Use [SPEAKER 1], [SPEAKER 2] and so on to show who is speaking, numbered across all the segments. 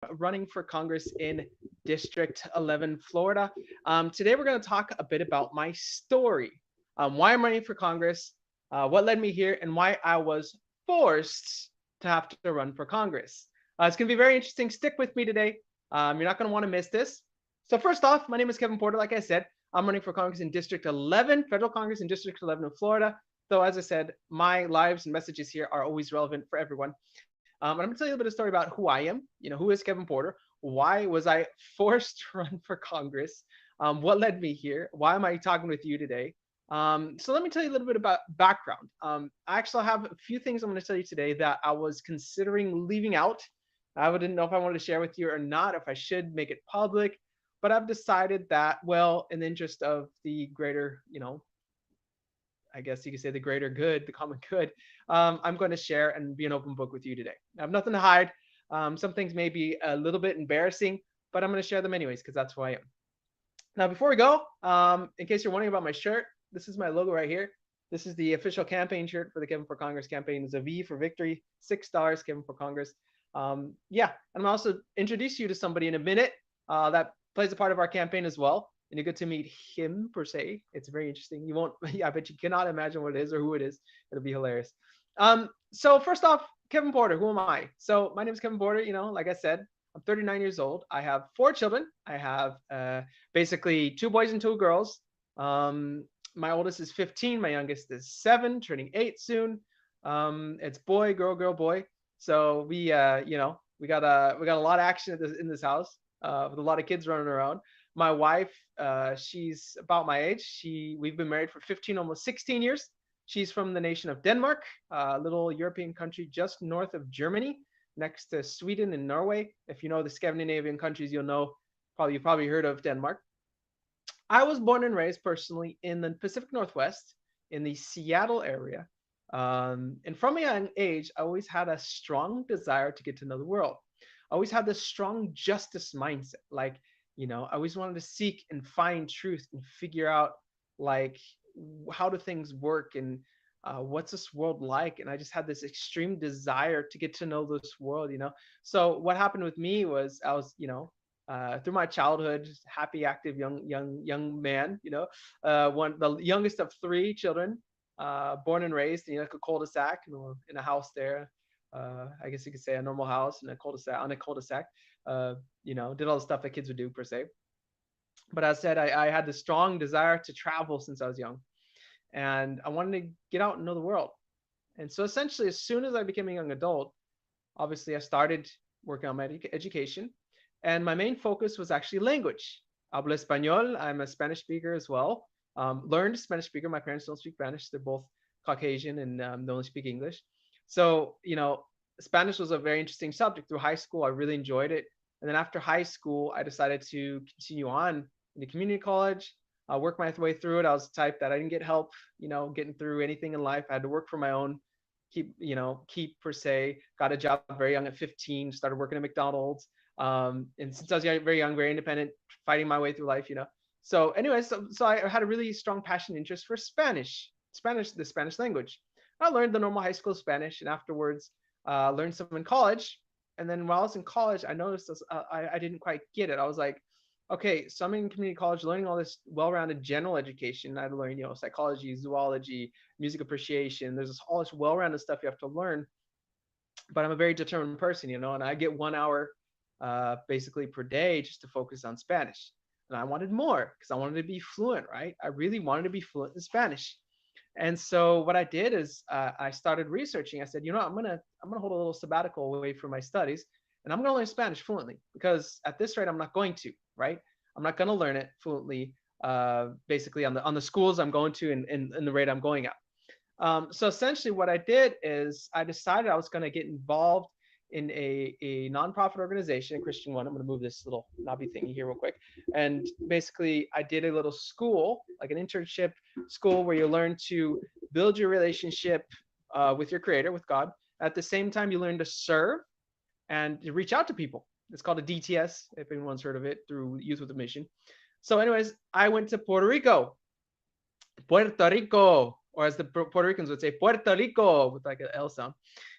[SPEAKER 1] running for Congress in District 11, Florida. Today, we're going to talk a bit about my story, why I'm running for Congress, what led me here, and why I was forced to have to run for Congress. It's going to be very interesting. Stick with me today. You're not going to want to miss this. So, first off, my name is Kevin Porter. Like I said, I'm running for Congress in District 11, Federal Congress in District 11 of Florida. Though, as I said, my lives and messages here are always relevant for everyone. And I'm going to tell you a little bit of story about who I am. Who is Kevin Porter? Why was I forced to run for Congress? What led me here? Why am I talking with you today? So let me tell you a little bit about background. I actually have a few things I'm going to tell you today that I was considering leaving out. I didn't know if I wanted to share with you or not, if I should make it public, but I've decided that, well, in the interest of the greater, I guess you could say the greater good, the common good, I'm going to share and be an open book with you today. I have nothing to hide. Some things may be a little bit embarrassing, but I'm going to share them anyways because that's who I am. Now, before we go, in case you're wondering about my shirt, this is my logo right here. This is the official campaign shirt for the Kevin for Congress campaign. It's a V for victory, 6 stars, Kevin for Congress. Yeah, and I'm also introduce you to somebody in a minute that plays a part of our campaign as well. And you get to meet him per se. It's very interesting. You won't, yeah, I bet you cannot imagine what it is or who it is. It'll be hilarious. So first off, Kevin Porter, who am I? So my name is Kevin Porter. Like I said, I'm 39 years old. I have 4 children. I have basically 2 boys and 2 girls. My oldest is 15. My youngest is 7, turning 8 soon. It's boy, girl, girl, boy. So we got a lot of action in this house with a lot of kids running around. My wife, she's about my age. We've been married for 15, almost 16 years. She's from the nation of Denmark, a little European country just north of Germany, next to Sweden and Norway. If you know the Scandinavian countries, you probably heard of Denmark. I was born and raised personally in the Pacific Northwest, in the Seattle area. And from a young age, I always had a strong desire to get to know the world. I always had this strong justice mindset. I always wanted to seek and find truth and figure out, like, how do things work and what's this world like? And I just had this extreme desire to get to know this world. So what happened with me was I was, through my childhood, happy, active, young man. The youngest of 3 children, born and raised in a cul-de-sac, in a house there. I guess you could say a normal house in a cul-de-sac on a cul-de-sac. Did all the stuff that kids would do per se. But as I said, I had this strong desire to travel since I was young, and I wanted to get out and know the world. And so essentially, as soon as I became a young adult, obviously I started working on my education, and my main focus was actually language. Hablo español. I'm a Spanish speaker as well. Learned Spanish speaker. My parents don't speak Spanish. They're both Caucasian and they only speak English. So, Spanish was a very interesting subject. Through high school, I really enjoyed it. And then after high school, I decided to continue on in the community college. I worked my way through it. I was the type that I didn't get help, getting through anything in life. I had to work for my own, keep per se. Got a job very young at 15, started working at McDonald's. And since I was very young, very independent, fighting my way through life. So anyway, so I had a really strong passion and interest for the Spanish language. I learned the normal high school Spanish, and afterwards learned some in college. And then while I was in college, I noticed I didn't quite get it. I was like, okay, so I'm in community college learning all this well-rounded general education. I had to learn, psychology, zoology, music appreciation. There's all this well-rounded stuff you have to learn. But I'm a very determined person, and I get 1 hour basically per day just to focus on Spanish. And I wanted more because I wanted to be fluent, right? I really wanted to be fluent in Spanish. And so what I did is I started researching. I said, I'm gonna hold a little sabbatical away from my studies, and I'm gonna learn Spanish fluently because at this rate I'm not going to, right? I'm not gonna learn it fluently. Basically on the schools I'm going to and in the rate I'm going at. So essentially what I did is I decided I was going to get involved in a nonprofit organization, a Christian one. I'm going to move this little knobby thingy here real quick. And basically I did a little school, like an internship school where you learn to build your relationship with your creator, with God. At the same time, you learn to serve and to reach out to people. It's called a DTS, if anyone's heard of it, through Youth with a Mission. So anyways, I went to Puerto Rico, or as the Puerto Ricans would say, Puerto Rico, with like an L sound.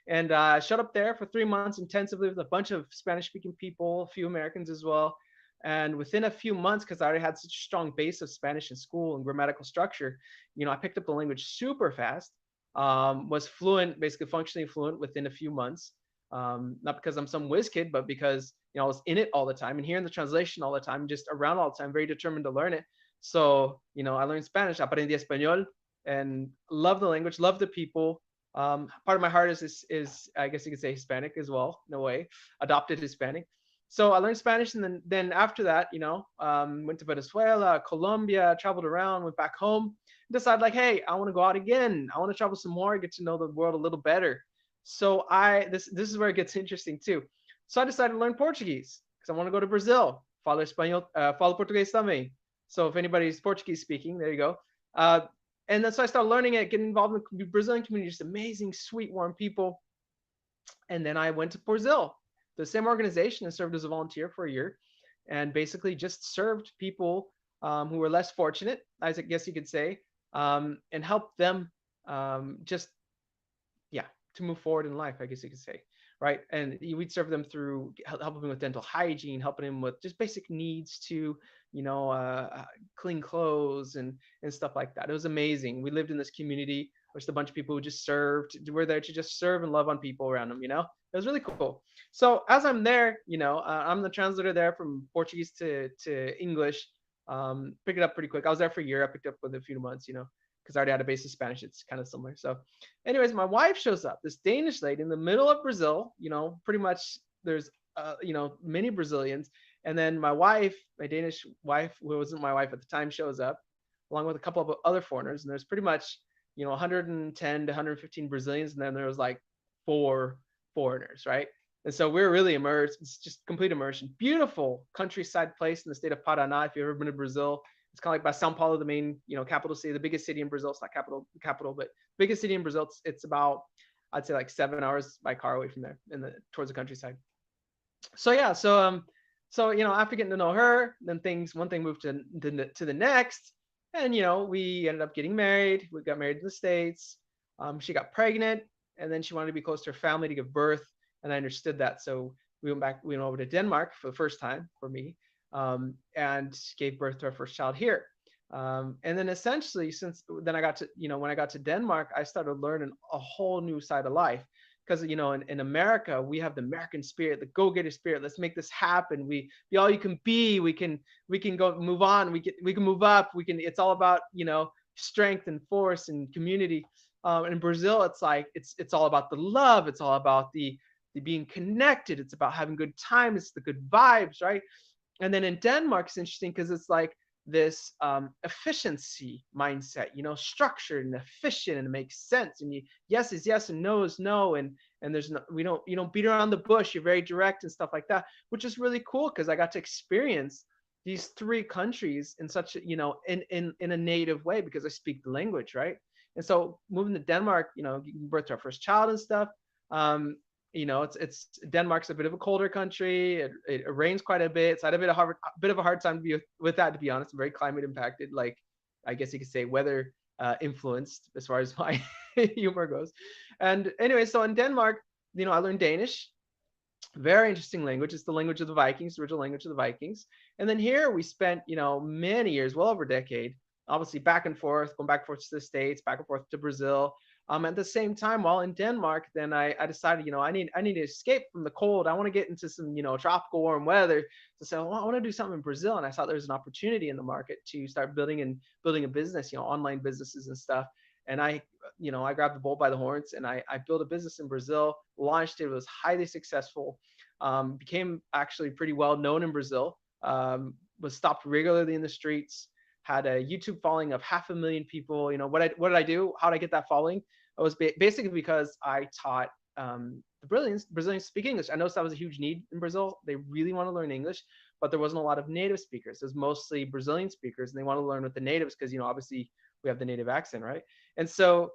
[SPEAKER 1] And I showed up there for 3 months intensively with a bunch of Spanish speaking people, a few Americans as well. And within a few months, because I already had such a strong base of Spanish in school and grammatical structure, I picked up the language super fast. Was fluent, basically functionally fluent within a few months. Not because I'm some whiz kid, but because I was in it all the time and hearing the translation all the time, just around all the time, very determined to learn it. So I learned Spanish, aprendí español, and love the language, love the people. Part of my heart is I guess you could say Hispanic as well, in a way, adopted Hispanic. So I learned Spanish, and then after that, went to Venezuela, Colombia, traveled around, went back home, decided like, hey, I want to go out again. I want to travel some more, get to know the world a little better. So this is where it gets interesting too. So I decided to learn Portuguese because I want to go to Brazil. Falo español, falo português também. So if anybody's Portuguese speaking, there you go. And then so I started learning it, getting involved in the Brazilian community, just amazing, sweet, warm people. And then I went to Brazil, the same organization, and served as a volunteer for a year, and basically just served people who were less fortunate, I guess you could say, and helped them just yeah, to move forward in life, I guess you could say, right? And we'd serve them through helping them with dental hygiene, helping them with just basic needs to, clean clothes and stuff like that. It was amazing. We lived in this community, just a bunch of people who just served. We're there to just serve and love on people around them. It was really cool. So as I'm there, I'm the translator there from Portuguese to English. Picked it up pretty quick. I was there for a year. I picked up with a few months, because I already had a base of Spanish. It's kind of similar. So anyways, my wife shows up, this Danish lady in the middle of Brazil, pretty much there's, many Brazilians. And then my Danish wife, who wasn't my wife at the time, shows up along with a couple of other foreigners. And there's pretty much, 110 to 115 Brazilians. And then there was like 4 foreigners, right? And so we're really immersed. It's just complete immersion. Beautiful countryside place in the state of Paraná. If you've ever been to Brazil, it's kind of like by Sao Paulo, the main, capital city, the biggest city in Brazil. It's not capital, but biggest city in Brazil. It's about, I'd say, like 7 hours by car away from there, towards the countryside. So yeah, so after getting to know her, then one thing moved to the next, and we ended up getting married. We got married in the States. She got pregnant, and then she wanted to be close to her family to give birth, and I understood that. So we went over to Denmark for the first time for me, and gave birth to our first child here. And then essentially, since then I got to, when I got to Denmark, I started learning a whole new side of life. Because in America, we have the American spirit, the go-getter spirit. Let's make this happen. We be all you can be. We can go move on. We can move up. It's all about strength and force and community. In Brazil, it's like it's all about the love. It's all about the being connected. It's about having good time. It's the good vibes, right? And then in Denmark, it's interesting because it's like this efficiency mindset, structured and efficient, and it makes sense. And yes is yes and no is no, and there's no, you don't beat around the bush. You're very direct and stuff like that, which is really cool because I got to experience these 3 countries in such in a native way because I speak the language, right? And so moving to Denmark, giving birth to our first child and stuff. It's Denmark's a bit of a colder country. It rains quite a bit. So I had a bit of a hard time with that, to be honest. I'm very climate impacted, like I guess you could say weather influenced as far as my humor goes. And anyway, so in Denmark, I learned Danish. Very interesting language. It's the language of the Vikings, the original language of the Vikings. And then here we spent, many years, well over a decade, obviously back and forth, going back and forth to the States, back and forth to Brazil. At the same time, while in Denmark, then I decided, I need to escape from the cold. I want to get into some, tropical warm weather. So I want to do something in Brazil. And I thought there was an opportunity in the market to start building a business, online businesses and stuff. And I grabbed the bull by the horns and I built a business in Brazil, launched it. It was highly successful, became actually pretty well known in Brazil, was stopped regularly in the streets, had a YouTube following of 500,000 people. What did I do? How did I get that following? It was basically because I taught the Brazilians speak English. I noticed that was a huge need in Brazil. They really want to learn English, but there wasn't a lot of native speakers. It was mostly Brazilian speakers, and they want to learn with the natives because, obviously we have the native accent, right? And so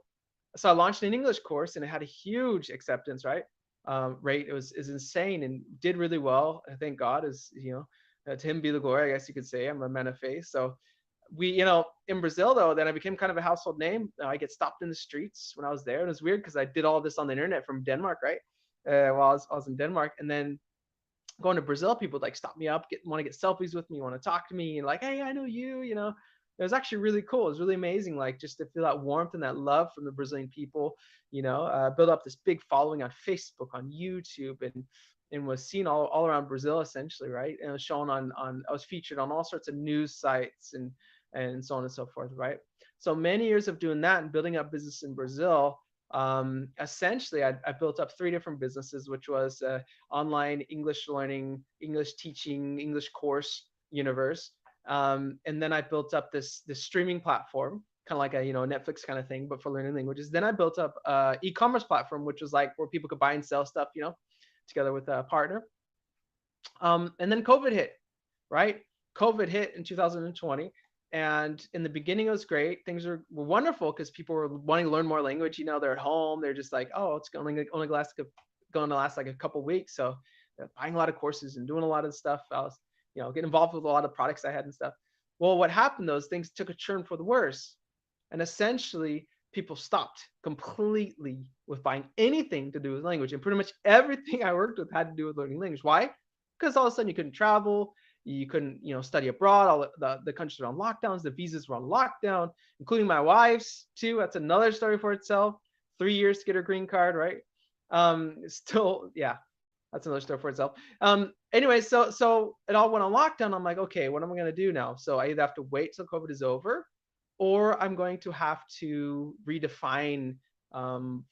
[SPEAKER 1] I launched an English course, and it had a huge acceptance, right? Rate. It was insane and did really well. I thank God, to him be the glory, I guess you could say. I'm a man of faith. So in Brazil though, then I became kind of a household name. I get stopped in the streets when I was there. And it was weird because I did all this on the internet from Denmark, right? While I was in Denmark. And then going to Brazil, people like stop me up, want to get selfies with me, want to talk to me, and like, hey, I know you. It was actually really cool. It was really amazing, like just to feel that warmth and that love from the Brazilian people. Build up this big following on Facebook, on YouTube, and was seen all around Brazil essentially, right? And it was shown on I was featured on all sorts of news sites and so on and so forth, right? So many years of doing that and building up business in Brazil. Essentially, I built up 3 different businesses, which was online English learning, English teaching, English course universe. And then I built up this streaming platform, kind of like a Netflix kind of thing, but for learning languages. Then I built up e-commerce platform, which was like where people could buy and sell stuff, together with a partner. And then COVID hit, right? COVID hit in 2020. And in the beginning, it was great. Things were wonderful because people were wanting to learn more language. They're at home. They're just like, oh, it's only going to last like a couple weeks. So they're buying a lot of courses and doing a lot of stuff. I was, getting involved with a lot of products I had and stuff. Well, what happened? Those things took a turn for the worse. And essentially, people stopped completely with buying anything to do with language. And pretty much everything I worked with had to do with learning language. Why? Because all of a sudden you couldn't travel. You couldn't, study abroad. All the countries were on lockdowns. The visas were on lockdown, including my wife's too. That's another story for itself. 3 years to get her green card, right? Still, yeah, that's another story for itself. Anyway, so it all went on lockdown. I'm like, okay, what am I going to do now? So I either have to wait till COVID is over, or I'm going to have to redefine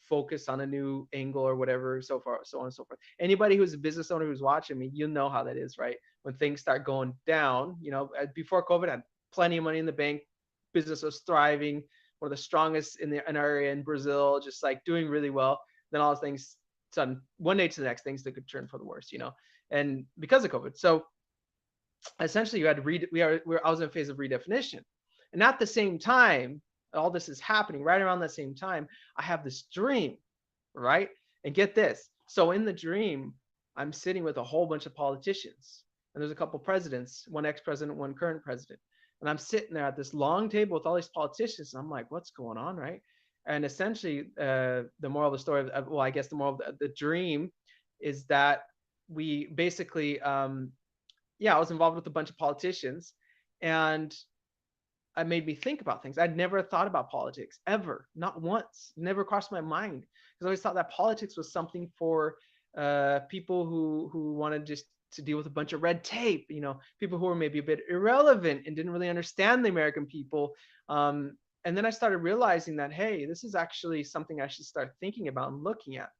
[SPEAKER 1] focus on a new angle or whatever, so on and so forth. Anybody who's a business owner who's watching me, you know how that is, right? When things start going down, before COVID, I had plenty of money in the bank, business was thriving, one of the strongest in our area in Brazil, just like doing really well. Then all those things, sudden one day to the next, things that could turn for the worse, and because of COVID. So essentially, you had to I was in a phase of redefinition, and at the same time, all this is happening right around the same time. I have this dream, right? And get this. So in the dream, I'm sitting with a whole bunch of politicians, and there's a couple presidents, one ex-president, one current president. And I'm sitting there at this long table with all these politicians, and I'm like, what's going on, right? And essentially, the moral of the story, I guess the moral of the dream is that we basically, I was involved with a bunch of politicians, and it made me think about things. I'd never thought about politics ever, not once, never crossed my mind. Because I always thought that politics was something for people who wanted just to deal with a bunch of red tape, people who were maybe a bit irrelevant and didn't really understand the American people. And then I started realizing that, hey, this is actually something I should start thinking about and looking at.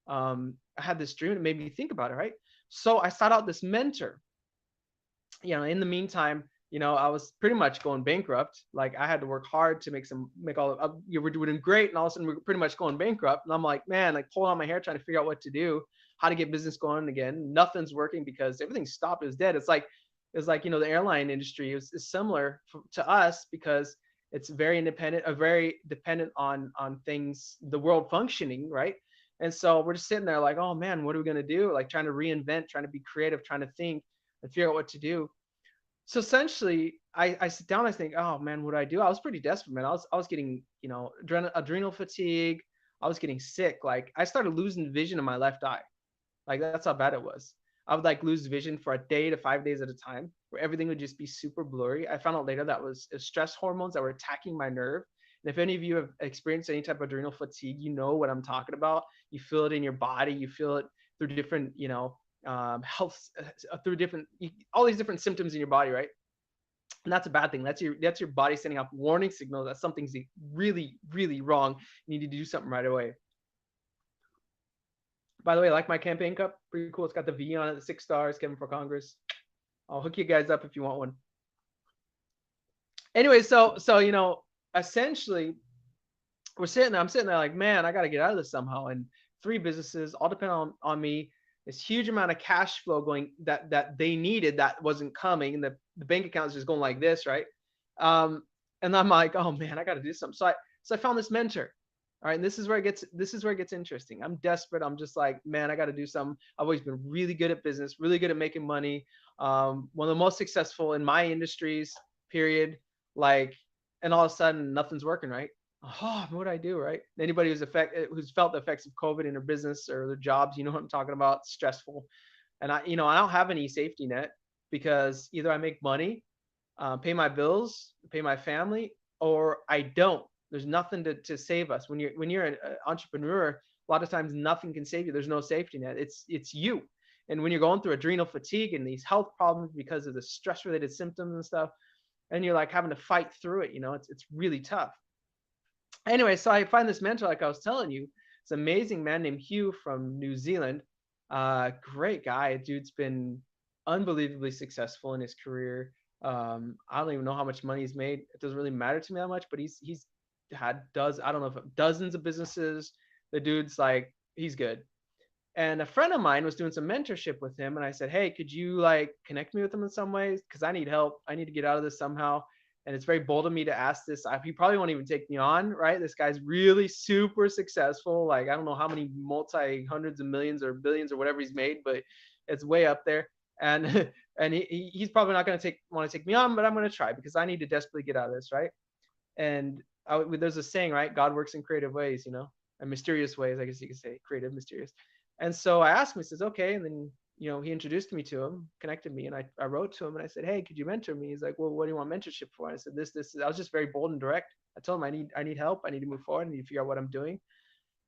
[SPEAKER 1] I had this dream that made me think about it, right? So I sought out this mentor. In the meantime, I was pretty much going bankrupt. Like I had to work hard to make all of, you were doing great. And all of a sudden we're pretty much going bankrupt. And I'm like, man, like pulling on my hair, trying to figure out what to do, how to get business going again. Nothing's working because everything's stopped. It was dead. It's like, the airline industry is similar to us because it's very independent, very dependent on things, the world functioning, right? And so we're just sitting there like, oh man, what are we going to do? Like trying to reinvent, trying to be creative, trying to think and figure out what to do. So essentially, I sit down, I think, oh man, what do I do? I was pretty desperate, man. I was getting, adrenal fatigue. I was getting sick. Like I started losing vision in my left eye. Like that's how bad it was. I would like lose vision for a day to 5 days at a time, where everything would just be super blurry. I found out later that was stress hormones that were attacking my nerve. And if any of you have experienced any type of adrenal fatigue, you know what I'm talking about. You feel it in your body. You feel it through different, health, through different, all these different symptoms in your body, right? And that's a bad thing. That's your body sending out warning signals that something's really, really wrong. You need to do something right away. By the way, I like my campaign cup, pretty cool. It's got the V on it, the 6 stars, Kevin for Congress. I'll hook you guys up if you want one. Anyway, so essentially, I'm sitting there like, man, I got to get out of this somehow. And 3 businesses all depend on me. This huge amount of cash flow going that they needed that wasn't coming, and the bank account is just going like this, right? And I'm like, oh man, I got to do something. So I found this mentor. All right, and this is where it gets interesting. I'm desperate. I'm just like, man, I got to do something. I've always been really good at business, really good at making money. One of the most successful in my industries, period. like, and all of a sudden nothing's working, right? Oh, what do I do, right? Anybody who's felt the effects of COVID in their business or their jobs, you know what I'm talking about. It's stressful. And I don't have any safety net, because either I make money, pay my bills, pay my family, or I don't. There's nothing to save us. When you're an entrepreneur, a lot of times nothing can save you. There's no safety net. It's you. And when you're going through adrenal fatigue and these health problems because of the stress related symptoms and stuff, and you're like having to fight through it, it's really tough. Anyway, so I find this mentor, like I was telling you, it's an amazing man named Hugh from New Zealand. Great guy. Dude's been unbelievably successful in his career. I don't even know how much money he's made. It doesn't really matter to me that much, but he's had I don't know if dozens of businesses. The dude's like, he's good. And a friend of mine was doing some mentorship with him, and I said, hey, could you like connect me with him in some ways, because I need help. I need to get out of this somehow. And it's very bold of me to ask this. He probably won't even take me on, right? This guy's really super successful. Like, I don't know how many multi hundreds of millions or billions or whatever he's made, but it's way up there. And and he's probably not going to want to take me on, but I'm going to try, because I need to desperately get out of this, right? And there's a saying, right? God works in creative ways, and mysterious ways, I guess you could say, creative, mysterious. And so I asked him, he says, okay. And then, he introduced me to him, connected me, and I wrote to him and I said, hey, could you mentor me? He's like, well, what do you want mentorship for? And I said, this. I was just very bold and direct. I told him I need help. I need to move forward. I need to figure out what I'm doing.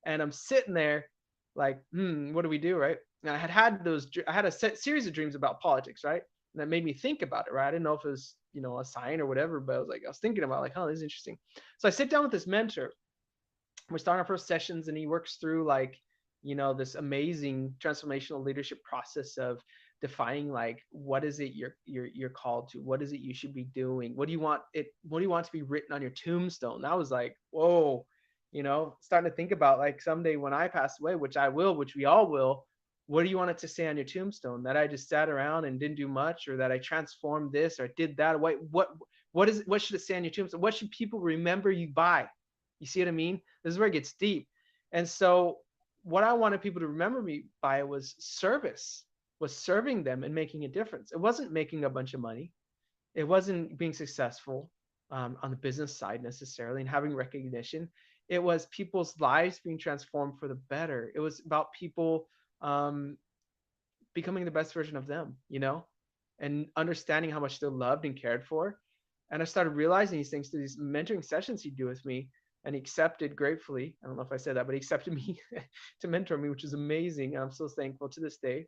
[SPEAKER 1] And I'm sitting there like, what do we do, right? And I had a series of dreams about politics, right? And that made me think about it, right? I didn't know if it was, a sign or whatever, but I was thinking about like, oh, this is interesting. So I sit down with this mentor. We're starting our first sessions, and he works through like, this amazing transformational leadership process of defining like, what is it you're called to? What is it you should be doing? What do you want to be written on your tombstone? That was like, whoa, starting to think about like, someday when I pass away, which I will, which we all will, what do you want it to say on your tombstone? That I just sat around and didn't do much, or that I transformed this or did that? What should it say on your tombstone? What should people remember you by? You see what I mean? This is where it gets deep. And so what I wanted people to remember me by was service, was serving them and making a difference. It wasn't making a bunch of money. It wasn't being successful on the business side necessarily and having recognition. It was people's lives being transformed for the better. It was about people becoming the best version of them, and understanding how much they're loved and cared for. And I started realizing these things through these mentoring sessions he'd do with me. And he accepted gratefully. I don't know if I said that, but he accepted me to mentor me, which is amazing. And I'm so thankful to this day.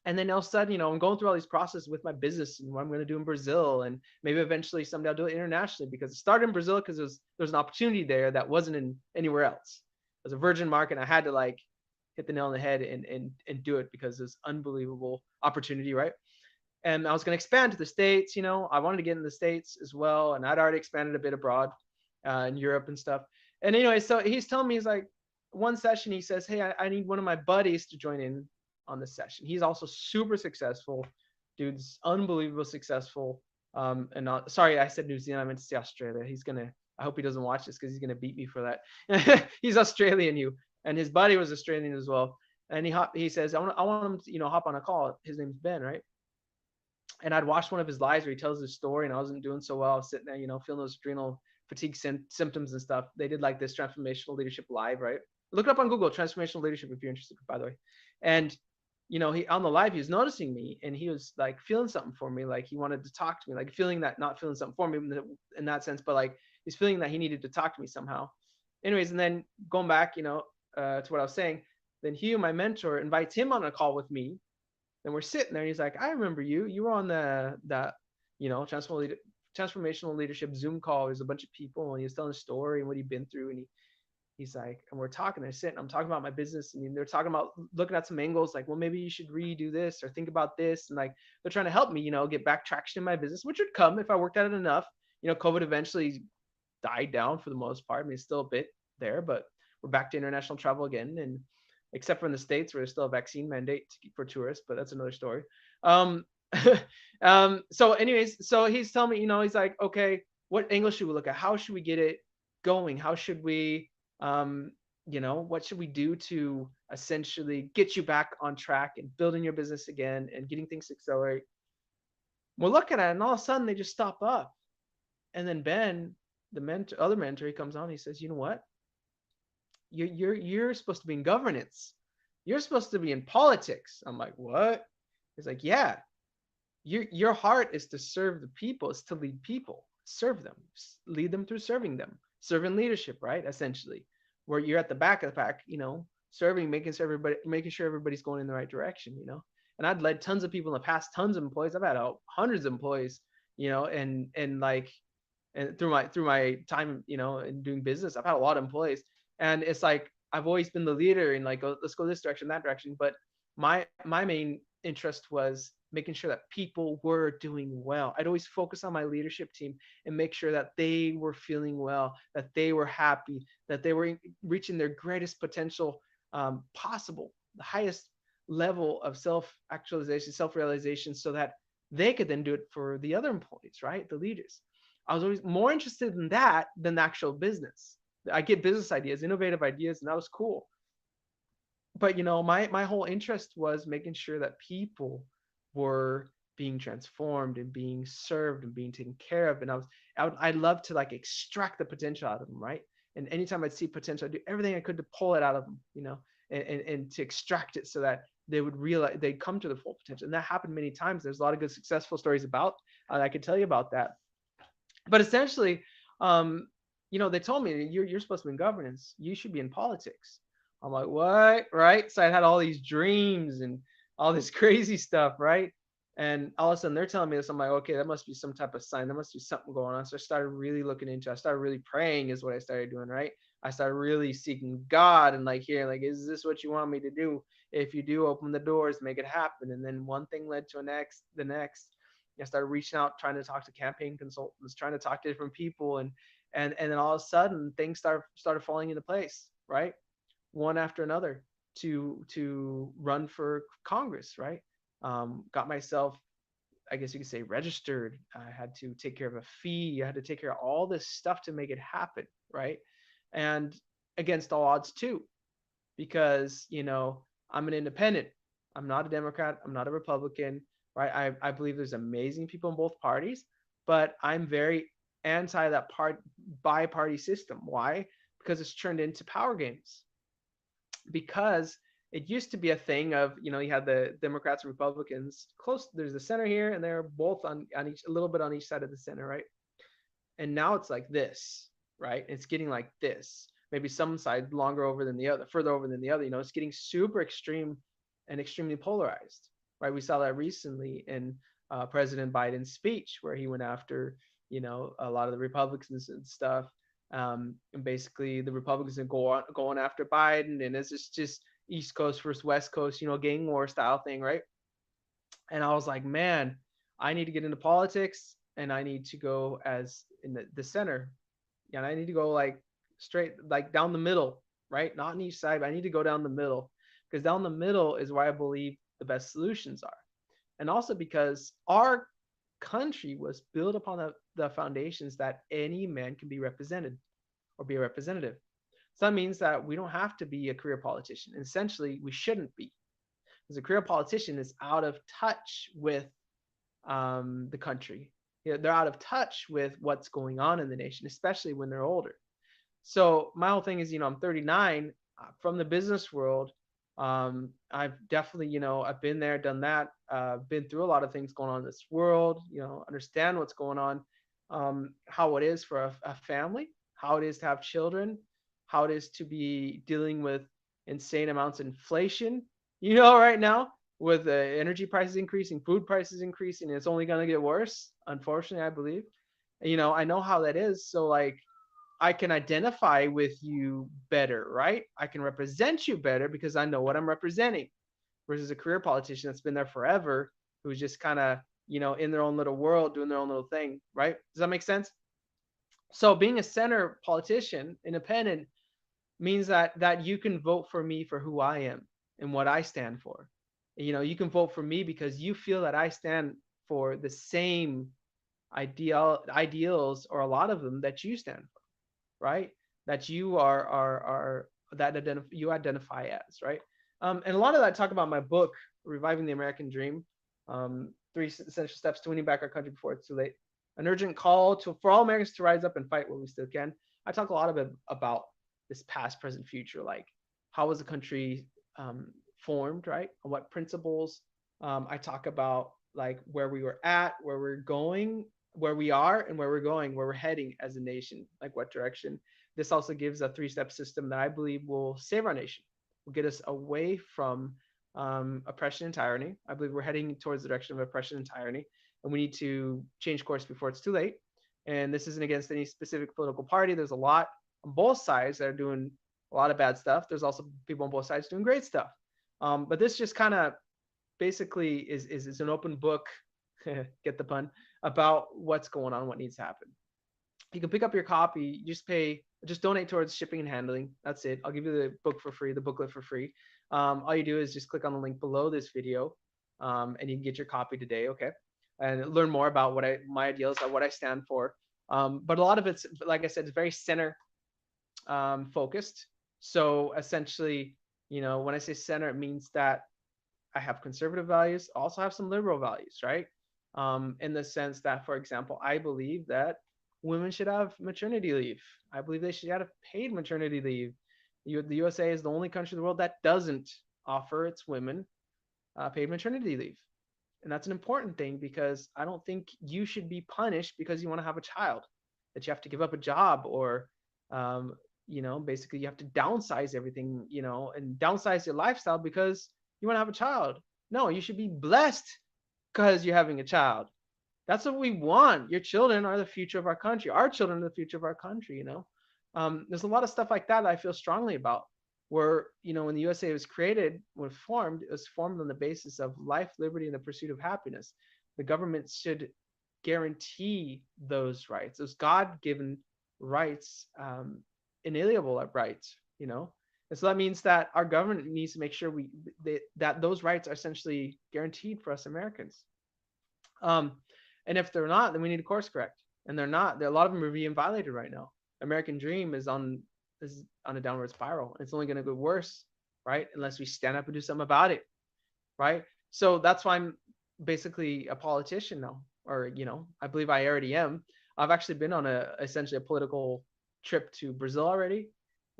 [SPEAKER 1] And then all of a sudden, I'm going through all these processes with my business and what I'm going to do in Brazil. And maybe eventually someday I'll do it internationally, because it started in Brazil because there's an opportunity there that wasn't in anywhere else. It was a virgin market. And I had to like hit the nail on the head and do it, because it's unbelievable opportunity, right? And I was going to expand to the States. I wanted to get in the States as well. And I'd already expanded a bit abroad in Europe and stuff. And anyway, so he's telling me, he's like, one session, he says, hey, I need one of my buddies to join in on this session. He's also super successful. Dude's unbelievable successful. And sorry, I said New Zealand. I meant to say Australia. I hope he doesn't watch this, because he's going to beat me for that. He's Australian, and his buddy was Australian as well. And he says, I want him to, hop on a call. His name's Ben, right? And I'd watched one of his lives where he tells his story, and I wasn't doing so well. I was sitting there, feeling those adrenal fatigue symptoms and stuff. They did like this transformational leadership live, right? Look it up on Google, transformational leadership, if you're interested, by the way. And he on the live, he was noticing me, and he was like feeling something for me, like he wanted to talk to me, like feeling that, not feeling something for me in that sense, but like he's feeling that he needed to talk to me somehow. Anyways, and then going back, to what I was saying, then Hugh, my mentor, invites him on a call with me. And we're sitting there, and he's like, I remember you. You were on that transformational leadership Zoom call. There's a bunch of people, and he was telling a story and what he'd been through. And he's like, and we're talking, they're sitting, I'm talking about my business, and they're talking about looking at some angles, like, well, maybe you should redo this or think about this. And like, they're trying to help me, get back traction in my business, which would come if I worked at it enough. COVID eventually died down for the most part. I mean, it's still a bit there, but we're back to international travel again. And except for in the States, where there's still a vaccine mandate for tourists, but that's another story. So anyways, so he's telling me, he's like, okay, what angle should we look at? How should we get it going? How should we, what should we do to essentially get you back on track and building your business again and getting things to accelerate? We're looking at it, and all of a sudden they just stop up. And then Ben, other mentor, he comes on, he says, you know what? You're supposed to be in governance. You're supposed to be in politics. I'm like, what? He's like, yeah, your heart is to serve the people, is to lead people, serve them, lead them through serving them, serving leadership, right? Essentially, where you're at the back of the pack, serving, making sure everybody's going in the right direction. And I'd led tons of people in the past, tons of employees. I've had hundreds of employees, and like, and through my time, in doing business, I've had a lot of employees, and it's like I've always been the leader and like, oh, let's go this direction, that direction. But my main interest was making sure that people were doing well. I'd always focus on my leadership team and make sure that they were feeling well, that they were happy, that they were reaching their greatest potential possible, the highest level of self-actualization, self-realization, so that they could then do it for the other employees, right? The leaders. I was always more interested in that than the actual business. I get business ideas, innovative ideas, and that was cool. But my whole interest was making sure that people were being transformed and being served and being taken care of. And I'd love to like extract the potential out of them, right? And anytime I'd see potential, I'd do everything I could to pull it out of them, and to extract it so that they would realize they'd come to the full potential. And that happened many times. There's a lot of good successful stories about. I could tell you about that. But essentially, they told me you're supposed to be in governance. You should be in politics. I'm like, what? Right? So I had all these dreams and all this crazy stuff, right? And all of a sudden they're telling me this. I'm like, okay, that must be some type of sign. There must be something going on. So I started really looking into it. I started really praying is what I started doing, right? I started really seeking God and like hearing, like, is this what you want me to do? If you do, open the doors, make it happen. And then one thing led to the next. I started reaching out, trying to talk to campaign consultants, trying to talk to different people, and then all of a sudden things started falling into place, right? One after another to run for Congress, right? Got myself, I guess you could say, registered. I had to take care of a fee. I had to take care of all this stuff to make it happen, right? And against all odds too, because I'm an independent. I'm not a Democrat. I'm not a Republican, right? I believe there's amazing people in both parties, but I'm very anti that bi-party system. Why? Because it's turned into power games. Because it used to be a thing of, you had the Democrats and Republicans close. There's the center here, and they're both on each, a little bit on each side of the center, right? And now it's like this, right? It's getting like this. Maybe some side longer over than the other, further over than the other. It's getting super extreme and extremely polarized, right? We saw that recently in President Biden's speech, where he went after, a lot of the Republicans and stuff. And basically, the Republicans are going after Biden, and it's just East Coast versus West Coast, gang war style thing, right? And I was like, man, I need to get into politics, and I need to go as in the center. And I need to go like straight, like down the middle, right? Not on each side, but I need to go down the middle, because down the middle is where I believe the best solutions are. And also because our country was built upon the foundations that any man can be represented or be a representative. So that means that we don't have to be a career politician. And essentially, we shouldn't be. Because a career politician is out of touch with the country. They're out of touch with what's going on in the nation, especially when they're older. So my whole thing is, I'm 39, from the business world. I've definitely, I've been there, done that, been through a lot of things going on in this world, understand what's going on, how it is for a family, how it is to have children, how it is to be dealing with insane amounts of inflation, right now, with energy prices increasing, food prices increasing, and it's only going to get worse, unfortunately, I believe. I know how that is. So like, I can identify with you better, right? I can represent you better because I know what I'm representing, versus a career politician that's been there forever, who's just kind of, in their own little world, doing their own little thing, right? Does that make sense? So being a center politician, independent, means that you can vote for me for who I am and what I stand for. You can vote for me because you feel that I stand for the same ideals, or a lot of them, that you stand for, right? That you are that you identify as, right? And a lot of that I talk about in my book, Reviving the American Dream, 3 Essential Steps to Winning Back Our Country Before It's Too Late. an urgent call for all Americans to rise up and fight what we still can. I talk a lot about this past, present, future, like how was the country formed, right? On what principles? I talk about like where we were at, where we're going, where we are, and where we're going, where we're heading as a nation, like what direction. This also gives a three-step system that I believe will save our nation, will get us away from oppression and tyranny. I believe we're heading towards the direction of oppression and tyranny, and we need to change course before it's too late. And this isn't against any specific political party. There's a lot on both sides that are doing a lot of bad stuff. There's also people on both sides doing great stuff. But this just kind of basically is an open book, get the pun, about what's going on, what needs to happen. You can pick up your copy. You just donate towards shipping and handling. That's it. I'll give you the book for free, the booklet for free. All you do is just click on the link below this video, and you can get your copy today. Okay, and learn more about my ideals, what I stand for. But a lot of it's, like I said, it's very center focused. So essentially, when I say center, it means that I have conservative values, also have some liberal values, right? In the sense that, for example, I believe that women should have maternity leave. I believe they should have paid maternity leave. The USA is the only country in the world that doesn't offer its women paid maternity leave. And that's an important thing because I don't think you should be punished because you want to have a child, that you have to give up a job or, basically you have to downsize everything, and downsize your lifestyle because you want to have a child. No, you should be blessed because you're having a child. That's what we want. Your children are the future of our country. Our children are the future of our country. There's a lot of stuff like that I feel strongly about. Where when the USA was created, when formed, it was formed on the basis of life, liberty, and the pursuit of happiness. The government should guarantee those rights, those God-given rights, inalienable rights. And so that means that our government needs to make sure that those rights are essentially guaranteed for us Americans. And if they're not, then we need to course correct. And they're not. A lot of them are being violated right now. American dream is on a downward spiral. It's only going to get worse, right? Unless we stand up and do something about it, right? So that's why I'm basically a politician now, or I believe I already am. I've actually been on essentially a political trip to Brazil already.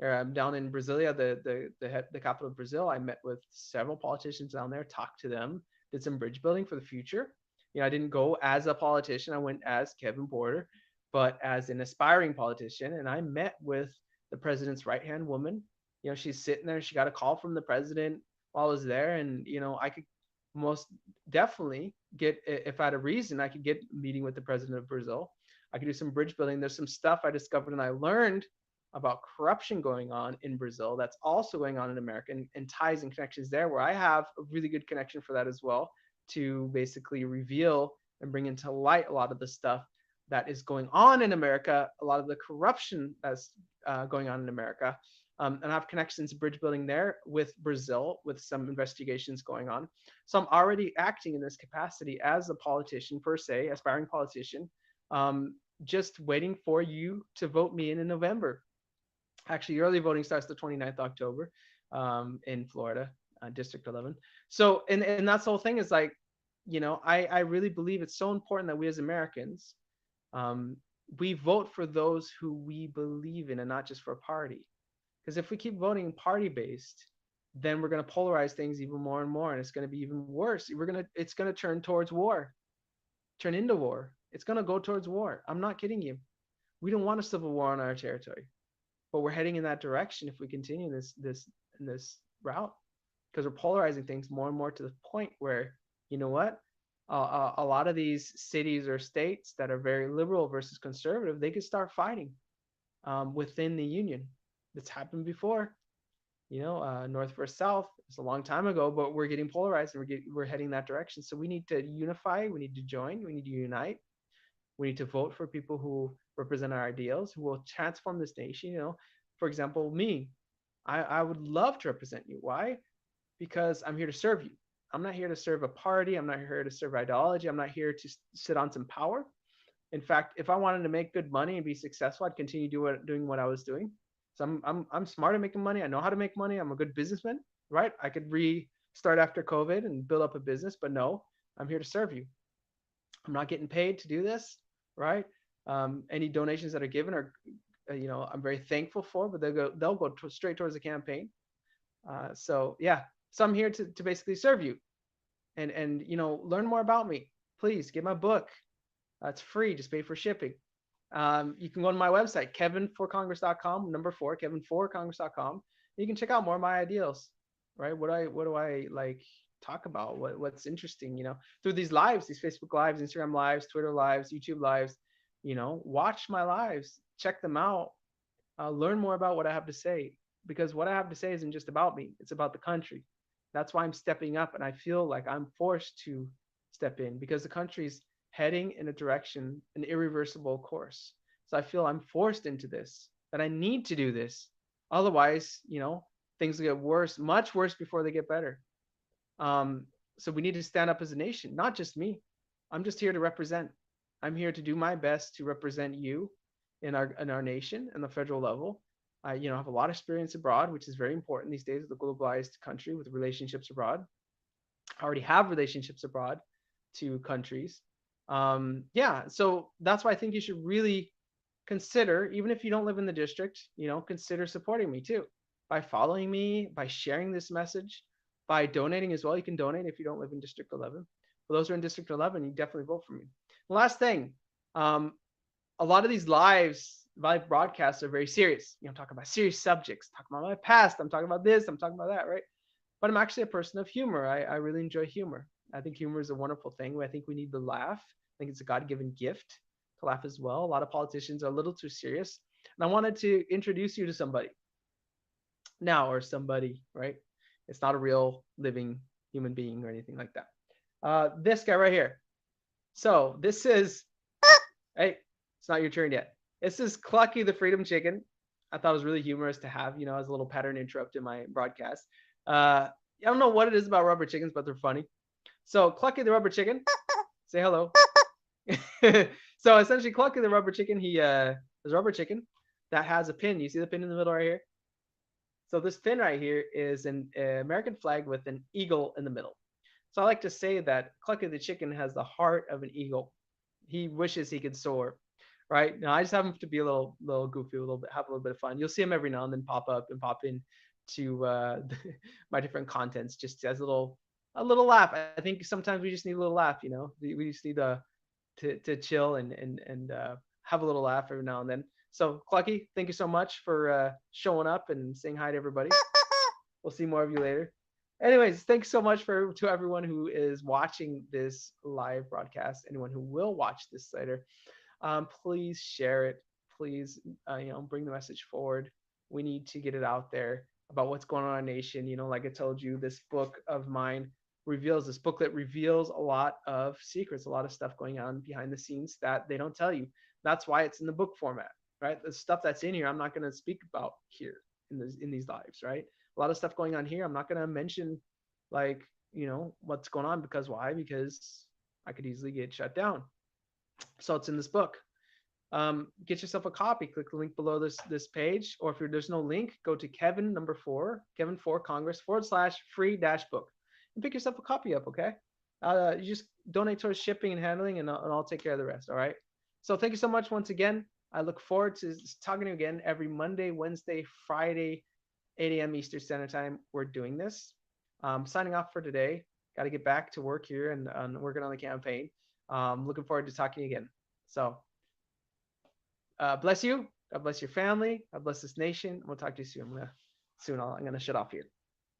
[SPEAKER 1] I'm down in Brasilia, the capital of Brazil. I met with several politicians down there, talked to them, did some bridge building for the future. I didn't go as a politician. I went as Kevin Porter, but as an aspiring politician. And I met with the president's right-hand woman. She's sitting there. She got a call from the president while I was there. And, I could most definitely get, if I had a reason, I could get a meeting with the president of Brazil. I could do some bridge building. There's some stuff I discovered and I learned about corruption going on in Brazil that's also going on in America, and ties and connections there where I have a really good connection for that as well, to basically reveal and bring into light a lot of the stuff that is going on in America, a lot of the corruption that's going on in America. And I have connections to bridge building there with Brazil, with some investigations going on. So I'm already acting in this capacity as a politician per se, aspiring politician, just waiting for you to vote me in November. Actually, early voting starts the 29th of October in Florida, District 11. So, and that's the whole thing is like, I really believe it's so important that we as Americans, we vote for those who we believe in and not just for a party. Because if we keep voting party based, then we're going to polarize things even more and more, and it's going to be even worse. It's going to turn towards war, turn into war. It's going to go towards war. I'm not kidding you. We don't want a civil war on our territory, but we're heading in that direction if we continue this route, because we're polarizing things more and more to the point where, you know what, a lot of these cities or states that are very liberal versus conservative, they could start fighting within the union. It's happened before, North versus South. It's a long time ago, but we're getting polarized and we're heading that direction. So we need to unify. We need to join. We need to unite. We need to vote for people who represent our ideals, who will transform this nation. For example, me, I would love to represent you. Why? Because I'm here to serve you. I'm not here to serve a party. I'm not here to serve ideology. I'm not here to sit on some power. In fact, if I wanted to make good money and be successful, I'd continue doing what I was doing. So I'm smart at making money. I know how to make money. I'm a good businessman, right? I could restart after COVID and build up a business, but no, I'm here to serve you. I'm not getting paid to do this. right? Any donations that are given are, I'm very thankful for, but they'll go straight towards the campaign. So yeah, so I'm here to basically serve you and learn more about me. Please get my book. It's free. Just pay for shipping. You can go to my website, kevinforcongress.com, number four, kevinforcongress.com. You can check out more of my ideals, right? What do I like talk about? What's interesting, through these lives, these Facebook lives, Instagram lives, Twitter lives, YouTube lives, watch my lives, check them out, learn more about what I have to say, because what I have to say isn't just about me, it's about the country. That's why I'm stepping up, and I feel like I'm forced to step in because the country's heading in a direction, an irreversible course. So I feel I'm forced into this, that I need to do this. Otherwise, things will get worse, much worse before they get better. Um, so we need to stand up as a nation, not just me. I'm just here to represent. I'm here to do my best to represent you in our nation and the federal level. I have a lot of experience abroad, which is very important these days with the globalized country with relationships abroad. I already have relationships abroad to countries. Yeah, so that's why I think you should really consider, even if you don't live in the district, consider supporting me too by following me, by sharing this message, by donating as well. You can donate if you don't live in District 11. For those who are in District 11, you definitely vote for me. The last thing, a lot of these live broadcasts are very serious. Talking about serious subjects, talking about my past. I'm talking about this. I'm talking about that, right? But I'm actually a person of humor. I really enjoy humor. I think humor is a wonderful thing. I think we need to laugh. I think it's a God-given gift to laugh as well. A lot of politicians are a little too serious. And I wanted to introduce you to somebody now, or somebody, right? It's not a real living human being or anything like that. This guy right here. So this is, hey, it's not your turn yet. This is Clucky the Freedom Chicken. I thought it was really humorous to have, as a little pattern interrupt in my broadcast. I don't know what it is about rubber chickens, but they're funny. So Clucky the Rubber Chicken, say hello. So essentially, Clucky the Rubber Chicken, he is a rubber chicken that has a pin. You see the pin in the middle right here? So this pin right here is an American flag with an eagle in the middle. So I like to say that Clucky the Chicken has the heart of an eagle. He wishes he could soar, right? Now I just have him to be a little goofy, a little bit, have a little bit of fun. You'll see him every now and then pop up and pop in to my different contents, just as a little laugh. I think sometimes we just need a little laugh. We just need to chill and have a little laugh every now and then. So Clucky, thank you so much for showing up and saying hi to everybody. We'll see more of you later. Anyways, thanks so much to everyone who is watching this live broadcast. Anyone who will watch this later, please share it. Please, bring the message forward. We need to get it out there about what's going on in our nation. Like I told you, this book of mine this booklet reveals a lot of secrets, a lot of stuff going on behind the scenes that they don't tell you. That's why it's in the book format, right? The stuff that's in here, I'm not going to speak about here in these lives, right? A lot of stuff going on here. I'm not going to mention like, what's going on, because why? Because I could easily get shut down. So it's in this book. Get yourself a copy. Click the link below this page, or if there's no link, go to Kevin for Congress /free-book and pick yourself a copy up. Okay. You just donate towards shipping and handling, and I'll take care of the rest. All right. So thank you so much once again. I look forward to talking to you again every Monday, Wednesday, Friday, 8 a.m. Eastern Standard Time. We're doing this. Signing off for today. Got to get back to work here and working on the campaign. Looking forward to talking again. So bless you. God bless your family. God bless this nation. We'll talk to you soon. I'm gonna shut off here.